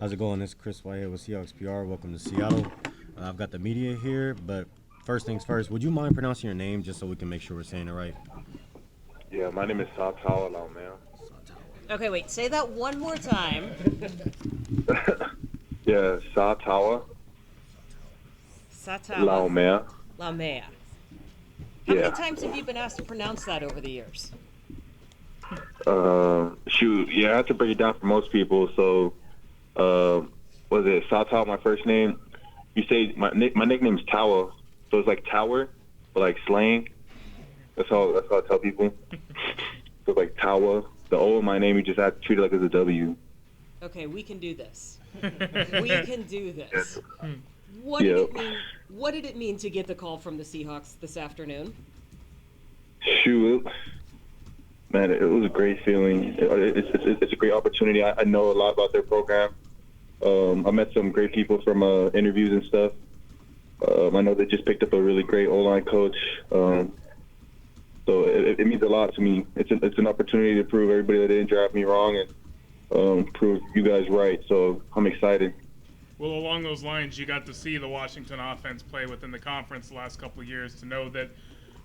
How's it going? This is Chris Whitehead with Seahawks PR. Welcome to Seattle. I've got the media here, but first things first, would you mind pronouncing your name just so we can make sure we're saying it right? Yeah, my name is Sataoa Laumea. Okay, wait. Say that one more time. Yeah, Sataoa Sataoa Laumea. Laumea. How many Yeah. times have you been asked to pronounce that over the years? Shoot, yeah, I have to break it down for most people. So, was it Sataoa, my first name? You say my nickname's Tawa, so it's like tower, but like slang. That's how I tell people. So it's like Tawa. The O in my name, you just have to treat it like it's a W. Okay, we can do this. We can do this. What Yeah. did it mean? What did it mean to get the call from the Seahawks this afternoon? Shoot, man, it was a great feeling. It's a great opportunity. I know a lot about their program. I met some great people from interviews and stuff. I know they just picked up a really great O-line coach. So it means a lot to me. It's an opportunity to prove everybody that didn't draft me wrong and prove you guys right. So I'm excited. Well, along those lines, you got to see the Washington offense play within the conference the last couple of years to know that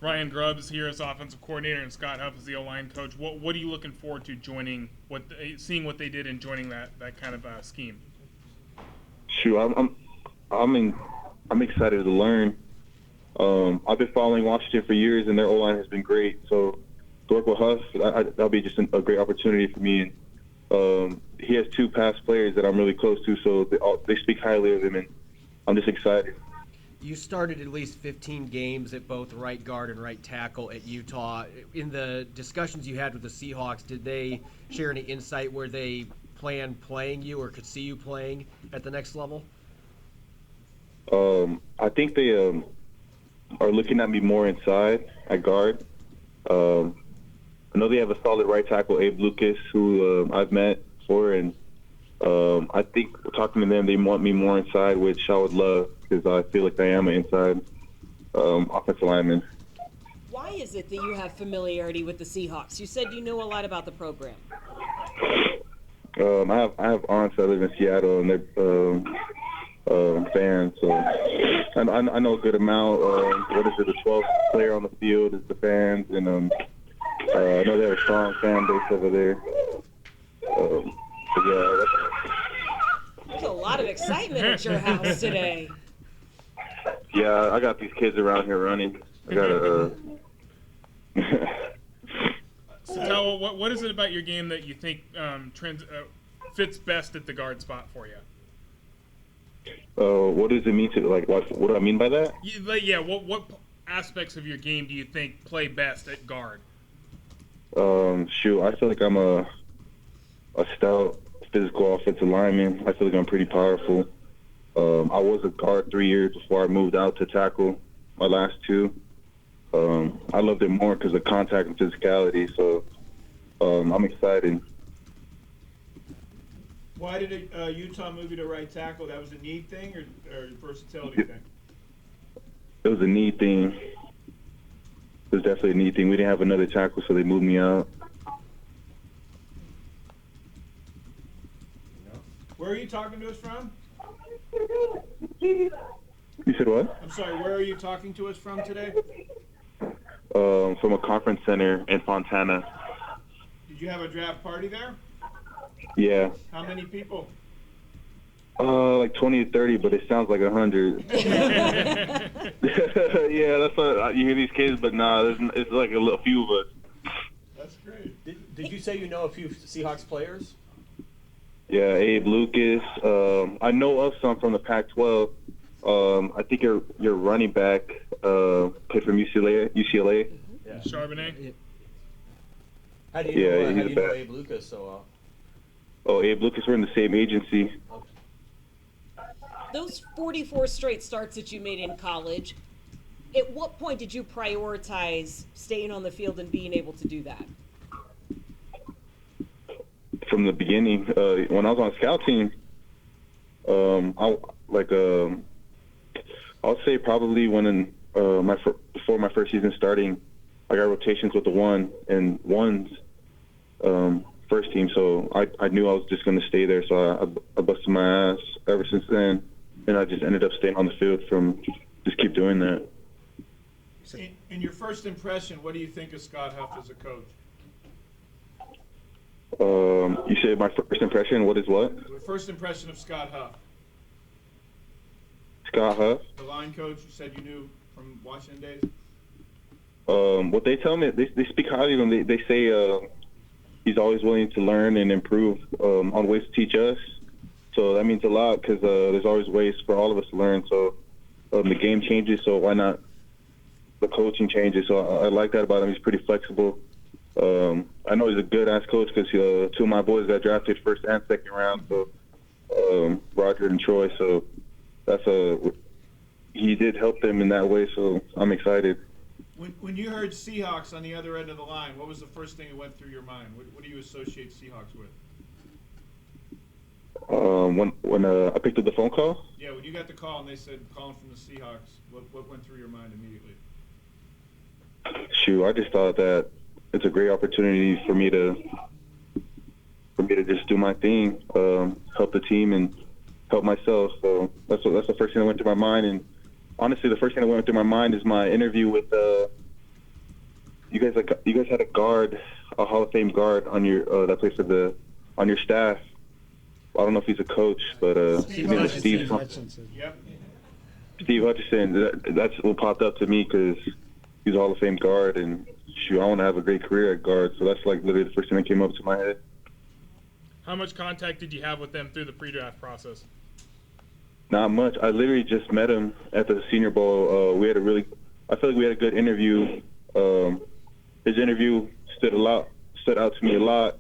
Ryan Grubbs here as offensive coordinator and Scott Huff as the O-line coach. What are you looking forward to seeing what they did and joining that kind of scheme? Shoot, I'm excited to learn. I've been following Washington for years, and their O-line has been great. So to work with Huff, that'll be just a great opportunity for me. And he has two past players that I'm really close to, so they speak highly of him, and I'm just excited. You started at least 15 games at both right guard and right tackle at Utah. In the discussions you had with the Seahawks, did they share any insight where they plan playing you or could see you playing at the next level? I think they are looking at me more inside at guard. I know they have a solid right tackle, Abe Lucas, who I've met before, and I think talking to them, they want me more inside, which I would love because I feel like I am an inside offensive lineman. Why is it that you have familiarity with the Seahawks? You said you know a lot about the program. I have aunts that live in Seattle, and they're fans, so I know a good amount. What is it? The 12th player on the field is the fans, and I know they have a strong fan base over there. Yeah. There's a lot of excitement at your house today. Yeah, I got these kids around here running. I got a. So, what is it about your game that you think fits best at the guard spot for you? What does it mean to what do I mean by that? Yeah, what aspects of your game do you think play best at guard? Shoot, I feel like I'm a stout, physical offensive lineman. I feel like I'm pretty powerful. I was a guard 3 years before I moved out to tackle my last two. I loved it more because of contact and physicality, so I'm excited. Why did Utah move you to right tackle? That was a need thing or a versatility thing? It was a need thing. It was definitely a need thing. We didn't have another tackle, so they moved me out. Where are you talking to us from? You said what? I'm sorry, where are you talking to us from today? From a conference center in Fontana. Did you have a draft party there? Yeah. How many people? Like 20 to 30, but it sounds like 100. Yeah, that's what you hear these kids, but nah, it's like a few of us. That's great. Did you say you know a few Seahawks players? Yeah, Abe Lucas. I know of some from the Pac-12. I think your running back played from UCLA. Yeah. Charbonnet? How do you know, he's the best. Abe Lucas so well? Oh, Abe Lucas, we're in the same agency. Those 44 straight starts that you made in college, at what point did you prioritize staying on the field and being able to do that? From the beginning, when I was on scout team, I'll say probably before my first season starting, I got rotations with the one and ones first team, so I knew I was just going to stay there. So I busted my ass ever since then, and I just ended up staying on the field from just keep doing that. In your first impression, what do you think of Scott Huff as a coach? You said my first impression. What is what? The first impression of Scott Huff, Scott Huff. the line coach. You said you knew from Washington days. What they tell me, they speak highly of him. They say he's always willing to learn and improve on ways to teach us. So that means a lot because there's always ways for all of us to learn. So the game changes, so why not the coaching changes? So I like that about him. He's pretty flexible. I know he's a good-ass coach because two of my boys got drafted first and second round, so Roger and Troy. So he did help them in that way, so I'm excited. When you heard Seahawks on the other end of the line, what was the first thing that went through your mind? What do you associate Seahawks with? When I picked up the phone call? Yeah, when you got the call and they said calling from the Seahawks, what went through your mind immediately? Shoot, I just thought that it's a great opportunity for me to just do my thing, help the team and help myself. So that's the first thing that went through my mind. And honestly, the first thing that went through my mind is my interview with you guys had a guard, a Hall of Fame guard on your that plays on your staff. I don't know if he's a coach, but his name is Steve Hutchinson. Yep. Steve Hutchinson. That's what popped up to me because he's a Hall of Fame guard, and shoot, I want to have a great career at guard. So that's like literally the first thing that came up to my head. How much contact did you have with them through the pre-draft process? Not much. I literally just met him at the Senior Bowl. I feel like we had a good interview. His interview stood out to me a lot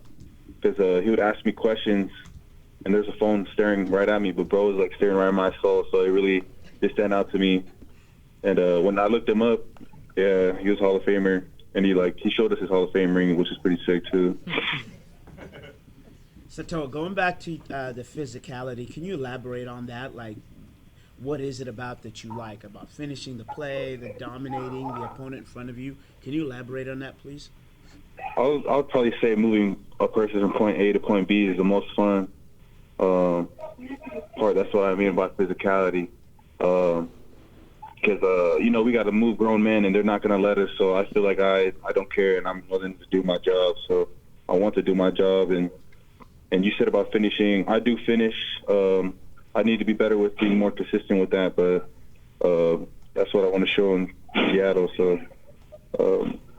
because he would ask me questions, and there's a phone staring right at me, but bro was like staring right at my soul, so it really did stand out to me. And when I looked him up, yeah, he was Hall of Famer, and he showed us his Hall of Fame ring, which is pretty sick too. Sataoa, going back to the physicality, can you elaborate on that? Like, what is it about that you like about finishing the play, the dominating the opponent in front of you? Can you elaborate on that, please? I would probably say moving a person from point A to point B is the most fun part. That's what I mean by physicality. Because we got to move grown men, and they're not going to let us. So I feel like I don't care, and I'm willing to do my job. So I want to do my job. And you said about finishing, I do finish. I need to be better with being more consistent with that, but that's what I want to show in Seattle. So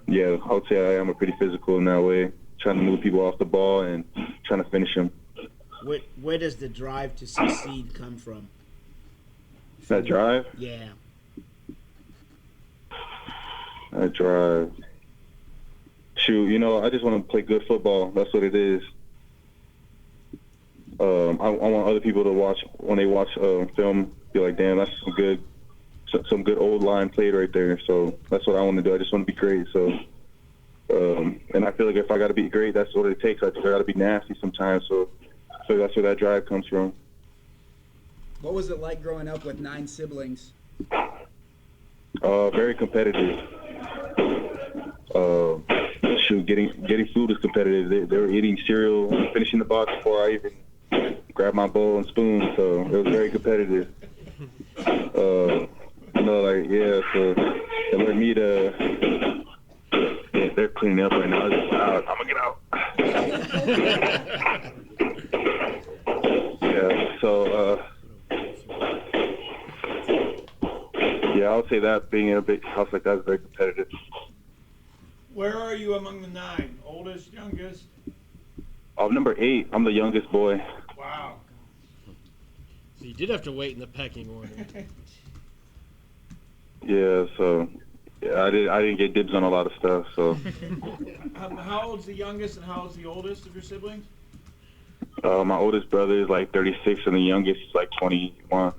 yeah, I would say I am a pretty physical in that way, trying to move people off the ball and trying to finish them. Where does the drive to succeed come from? That drive? Yeah. That drive. Shoot, I just want to play good football. That's what it is. I want other people to watch, when they watch film, be like, damn, that's some good old line played right there. So that's what I want to do. I just want to be great. So, and I feel like if I got to be great, that's what it takes. I got to be nasty sometimes. So that's where that drive comes from. What was it like growing up with 9 siblings? Very competitive. Getting food is competitive. They were eating cereal, finishing the box before I even grabbed my bowl and spoon. So it was very competitive. So it led me to. Yeah, they're cleaning up right now. It's just loud. I'm gonna get out. Yeah. So. Yeah, I would say that being in a big house like that is very competitive. Where are you among the 9? Oldest, youngest? I'm number 8. I'm the youngest boy. Wow. So you did have to wait in the pecking order. Yeah, so I didn't get dibs on a lot of stuff. So How old's the youngest and how old's the oldest of your siblings? my oldest brother is like 36 and the youngest is like 21.